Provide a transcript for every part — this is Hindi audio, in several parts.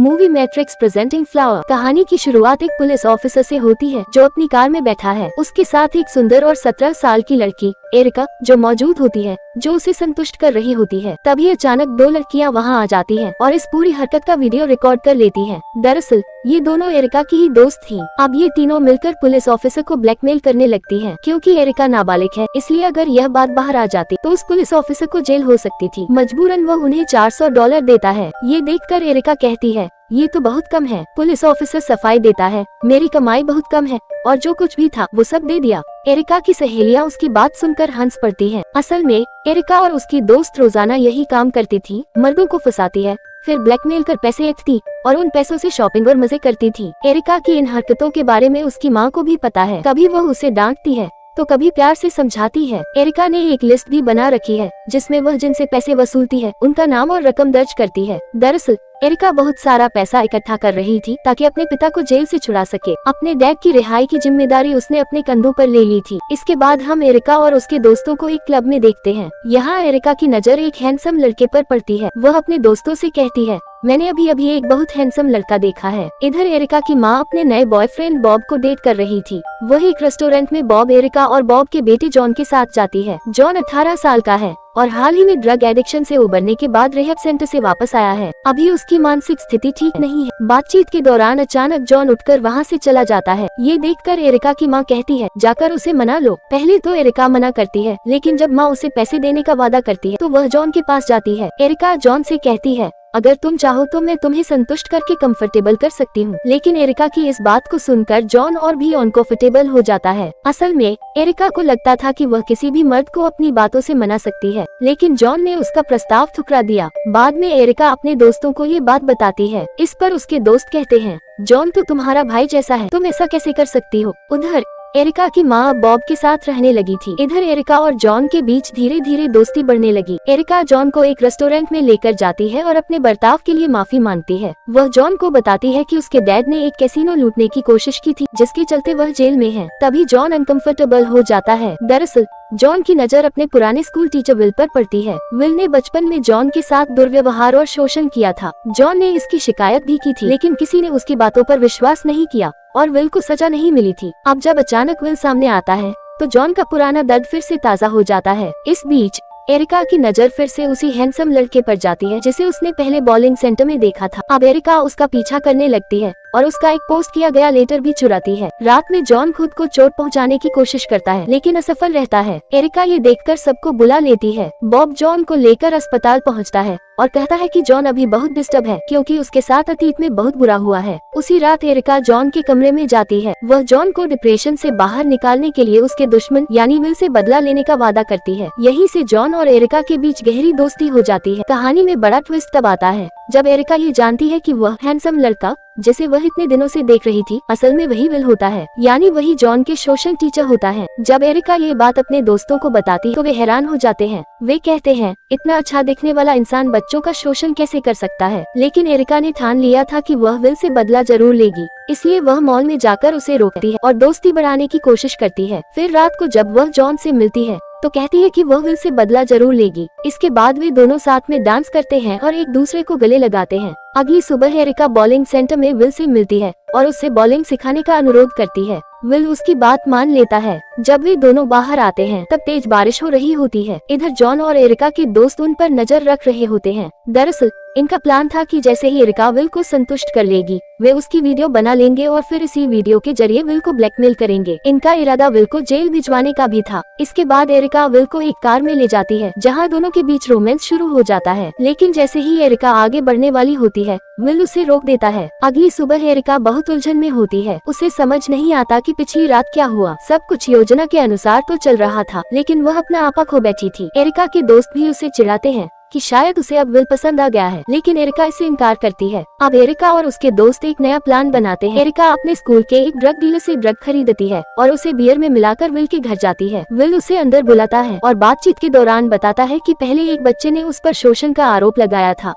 Movie matrix presenting flower. कहानी की शुरुआत एक पुलिस ऑफिसर से होती है जो अपनी कार में बैठा है। उसके साथ एक सुंदर और 17 साल की लड़की एरिका जो मौजूद होती है, जो उसे संतुष्ट कर रही होती है। तभी अचानक दो लड़कियां वहां आ जाती हैं और इस पूरी हरकत का वीडियो रिकॉर्ड कर लेती हैं। दरअसल ये दोनों एरिका की ही दोस्त थी। अब ये तीनों मिलकर पुलिस ऑफिसर को ब्लैकमेल करने लगती हैं, क्योंकि एरिका नाबालिग है, इसलिए अगर यह बात बाहर आ जाती तो उस पुलिस ऑफिसर को जेल हो सकती थी। मजबूरन वह उन्हें $400 देता है। ये देखकर एरिका कहती है, ये तो बहुत कम है। पुलिस ऑफिसर सफाई देता है, मेरी कमाई बहुत कम है और जो कुछ भी था वो सब दे दिया। एरिका की सहेलियां उसकी बात सुनकर हंस पड़ती हैं। असल में एरिका और उसकी दोस्त रोजाना यही काम करती थी, मर्दों को फंसाती है, फिर ब्लैकमेल कर पैसे ऐंठती और उन पैसों से शॉपिंग और मजे करती थी। एरिका की इन हरकतों के बारे में उसकी माँ को भी पता है। कभी वह उसे डांटती है तो कभी प्यार से समझाती है। एरिका ने एक लिस्ट भी बना रखी है जिसमें वह जिनसे पैसे वसूलती है उनका नाम और रकम दर्ज करती है। दरअसल एरिका बहुत सारा पैसा इकट्ठा कर रही थी ताकि अपने पिता को जेल से छुड़ा सके। अपने डैड की रिहाई की जिम्मेदारी उसने अपने कंधों पर ले ली थी। इसके बाद हम एरिका और उसके दोस्तों को एक क्लब में देखते हैं। यहाँ एरिका की नजर एक हैंडसम लड़के पर पड़ती है। वह अपने दोस्तों से कहती है, मैंने अभी अभी एक बहुत हैंडसम लड़का देखा है। इधर एरिका की माँ अपने नए बॉयफ्रेंड बॉब को डेट कर रही थी। वह एक रेस्टोरेंट में बॉब, एरिका और बॉब के बेटे जॉन के साथ जाती है। जॉन 18 साल का है और हाल ही में ड्रग एडिक्शन से उबरने के बाद रिहैब सेंटर से वापस आया है। अभी उसकी मानसिक स्थिति ठीक नहीं है। बातचीत के दौरान अचानक जॉन उठकर वहाँ से चला जाता है। ये देखकर एरिका की माँ कहती है, जाकर उसे मना लो। पहले तो एरिका मना करती है, लेकिन जब माँ उसे पैसे देने का वादा करती है तो वह जॉन के पास जाती है। एरिका जॉन से कहती है, अगर तुम चाहो तो मैं तुम्हें संतुष्ट करके कंफर्टेबल कर सकती हूँ। लेकिन एरिका की इस बात को सुनकर जॉन और भी अनकंफर्टेबल हो जाता है। असल में एरिका को लगता था कि वह किसी भी मर्द को अपनी बातों से मना सकती है, लेकिन जॉन ने उसका प्रस्ताव ठुकरा दिया। बाद में एरिका अपने दोस्तों को ये बात बताती है। इस पर उसके दोस्त कहते हैं, जॉन तो तुम्हारा भाई जैसा है, तुम ऐसा कैसे कर सकती हो। उधर एरिका की माँ बॉब के साथ रहने लगी थी। इधर एरिका और जॉन के बीच धीरे धीरे दोस्ती बढ़ने लगी। एरिका जॉन को एक रेस्टोरेंट में लेकर जाती है और अपने बर्ताव के लिए माफी मांगती है। वह जॉन को बताती है कि उसके डैड ने एक कैसीनो लूटने की कोशिश की थी, जिसके चलते वह जेल में है। तभी जॉन अनकंफर्टेबल हो जाता है। दरअसल जॉन की नजर अपने पुराने स्कूल टीचर विल पर पड़ती है। विल ने बचपन में जॉन के साथ दुर्व्यवहार और शोषण किया था। जॉन ने इसकी शिकायत भी की थी, लेकिन किसी ने उसकी बातों पर विश्वास नहीं किया और विल को सजा नहीं मिली थी। अब जब अचानक विल सामने आता है तो जॉन का पुराना दर्द फिर से ताज़ा हो जाता है। इस बीच एरिका की नजर फिर से उसी हैंडसम लड़के पर जाती है जिसे उसने पहले बॉलिंग सेंटर में देखा था। अब एरिका उसका पीछा करने लगती है और उसका एक पोस्ट किया गया लेटर भी चुराती है। रात में जॉन खुद को चोट पहुंचाने की कोशिश करता है, लेकिन असफल रहता है। एरिका ये देखकर सबको बुला लेती है। बॉब जॉन को लेकर अस्पताल पहुंचता है और कहता है कि जॉन अभी बहुत डिस्टर्ब है, क्योंकि उसके साथ अतीत में बहुत बुरा हुआ है। उसी रात एरिका जॉन के कमरे में जाती है। वह जॉन को डिप्रेशन से बाहर निकालने के लिए उसके दुश्मन यानी विल से बदला लेने का वादा करती है। यहीं से जॉन और एरिका के बीच गहरी दोस्ती हो जाती है। कहानी में बड़ा ट्विस्ट तब आता है जब एरिका ये जानती है कि वह हैंडसम लड़का जिसे वह इतने दिनों से देख रही थी, असल में वही विल होता है, यानी वही जॉन के शोषण टीचर होता है। जब एरिका ये बात अपने दोस्तों को बताती तो वे हैरान हो जाते हैं। वे कहते हैं, इतना अच्छा दिखने वाला इंसान बच्चों का शोषण कैसे कर सकता है। लेकिन एरिका ने ठान लिया था कि वह विल से बदला जरूर लेगी, इसलिए वह मॉल में जाकर उसे रोकती है और दोस्ती बढ़ाने की कोशिश करती है। फिर रात को जब वह जॉन से मिलती है तो कहती है कि वह विल से बदला जरूर लेगी। इसके बाद वे दोनों साथ में डांस करते हैं और एक दूसरे को गले लगाते हैं। अगली सुबह एरिका बॉलिंग सेंटर में विल से मिलती है और उससे बॉलिंग सिखाने का अनुरोध करती है। विल उसकी बात मान लेता है। जब वे दोनों बाहर आते हैं तब तेज बारिश हो रही होती है। इधर जॉन और एरिका के दोस्त उन पर नजर रख रहे होते हैं। दरअसल इनका प्लान था कि जैसे ही एरिका विल को संतुष्ट कर लेगी, वे उसकी वीडियो बना लेंगे और फिर इसी वीडियो के जरिए विल को ब्लैकमेल करेंगे। इनका इरादा विल को जेल भिजवाने का भी था। इसके बाद एरिका विल को एक कार में ले जाती है, जहां दोनों के बीच रोमांस शुरू हो जाता है। लेकिन जैसे ही एरिका आगे बढ़ने वाली होती है, विल उसे रोक देता है। अगली सुबह एरिका बहुत उलझन में होती है। उसे समझ नहीं आता कि पिछली रात क्या हुआ। सब कुछ योजना के अनुसार तो चल रहा था, लेकिन वह अपना आपा खो बैठी थी। एरिका के दोस्त भी उसे चिढ़ाते हैं कि शायद उसे अब विल पसंद आ गया है, लेकिन एरिका इसे इनकार करती है। अब एरिका और उसके दोस्त एक नया प्लान बनाते हैं। एरिका अपने स्कूल के एक ड्रग डीलर से ड्रग खरीदती है और उसे बियर में मिलाकर विल के घर जाती है। विल उसे अंदर बुलाता है और बातचीत के दौरान बताता है कि पहले एक बच्चे ने उस पर शोषण का आरोप लगाया था,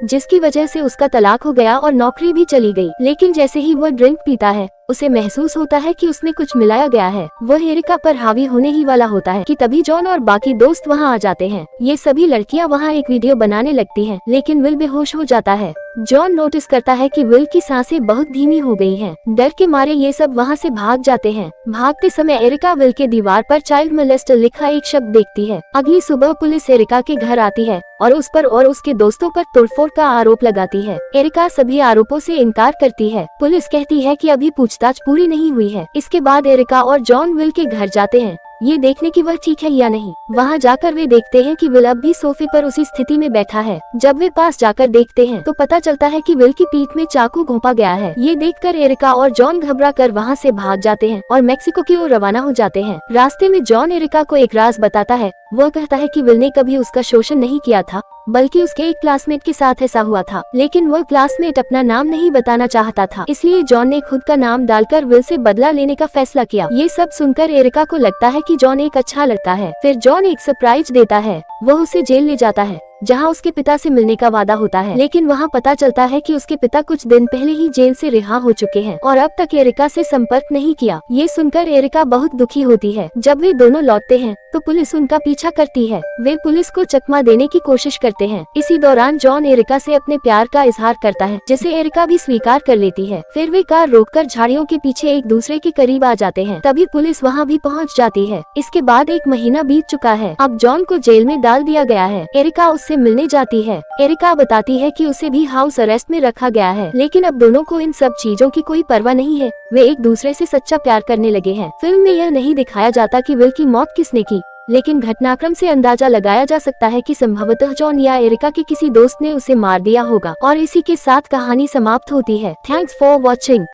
जिसकी वजह से उसका तलाक हो गया और नौकरी भी चली गई। लेकिन जैसे ही वह ड्रिंक पीता है, उसे महसूस होता है कि उसमें कुछ मिलाया गया है। वह एरिका पर हावी होने ही वाला होता है कि तभी जॉन और बाकी दोस्त वहां आ जाते हैं। ये सभी लड़कियां वहां एक वीडियो बनाने लगती हैं, लेकिन विल बेहोश हो जाता है। जॉन नोटिस करता है कि विल की सांसें बहुत धीमी हो गई हैं। डर के मारे ये सब वहाँ से भाग जाते हैं। भागते समय एरिका विल के दीवार पर चाइल्ड मोलेस्टर लिखा एक शब्द देखती है। अगली सुबह पुलिस एरिका के घर आती है और उस पर और उसके दोस्तों पर तोड़फोड़ का आरोप लगाती है। एरिका सभी आरोपों से इनकार करती है। पुलिस कहती है कि अभी पूछताछ पूरी नहीं हुई है। इसके बाद एरिका और जॉन विल के घर जाते हैं, ये देखने की वह ठीक है या नहीं। वहाँ जाकर वे देखते हैं कि विल अब भी सोफे पर उसी स्थिति में बैठा है। जब वे पास जाकर देखते हैं तो पता चलता है कि विल की पीठ में चाकू घोंपा गया है। ये देखकर एरिका और जॉन घबरा कर वहाँ से भाग जाते हैं और मेक्सिको की ओर रवाना हो जाते हैं। रास्ते में जॉन एरिका को एक राज बताता है। वह कहता है कि विल ने कभी उसका शोषण नहीं किया था, बल्कि उसके एक क्लासमेट के साथ ऐसा हुआ था, लेकिन वह क्लासमेट अपना नाम नहीं बताना चाहता था। इसलिए जॉन ने खुद का नाम डालकर विल से बदला लेने का फैसला किया। ये सब सुनकर एरिका को लगता है कि जॉन एक अच्छा लड़का है। फिर जॉन एक सरप्राइज देता है। वह उसे जेल ले जाता है जहां उसके पिता से मिलने का वादा होता है, लेकिन वहां पता चलता है कि उसके पिता कुछ दिन पहले ही जेल से रिहा हो चुके हैं और अब तक एरिका से संपर्क नहीं किया। ये सुनकर एरिका बहुत दुखी होती है। जब वे दोनों लौटते हैं तो पुलिस उनका पीछा करती है। वे पुलिस को चकमा देने की कोशिश करते हैं। इसी दौरान जॉन एरिका से अपने प्यार का इजहार करता है, जिसे एरिका भी स्वीकार कर लेती है। फिर वे कार रोककर झाड़ियों के पीछे एक दूसरे के करीब आ जाते हैं। तभी पुलिस वहाँ भी पहुँच जाती है। इसके बाद 1 महीना बीत चुका है। अब जॉन को जेल में डाल दिया गया है। एरिका उससे मिलने जाती है। एरिका बताती है कि उसे भी हाउस अरेस्ट में रखा गया है, लेकिन अब दोनों को इन सब चीजों की कोई परवाह नहीं है। वे एक दूसरे से सच्चा प्यार करने लगे हैं। फिल्म में यह नहीं दिखाया जाता कि विल की मौत किसने की, लेकिन घटनाक्रम से अंदाजा लगाया जा सकता है कि संभवतः जॉन या एरिका के किसी दोस्त ने उसे मार दिया होगा। और इसी के साथ कहानी समाप्त होती है। Thanks for watching.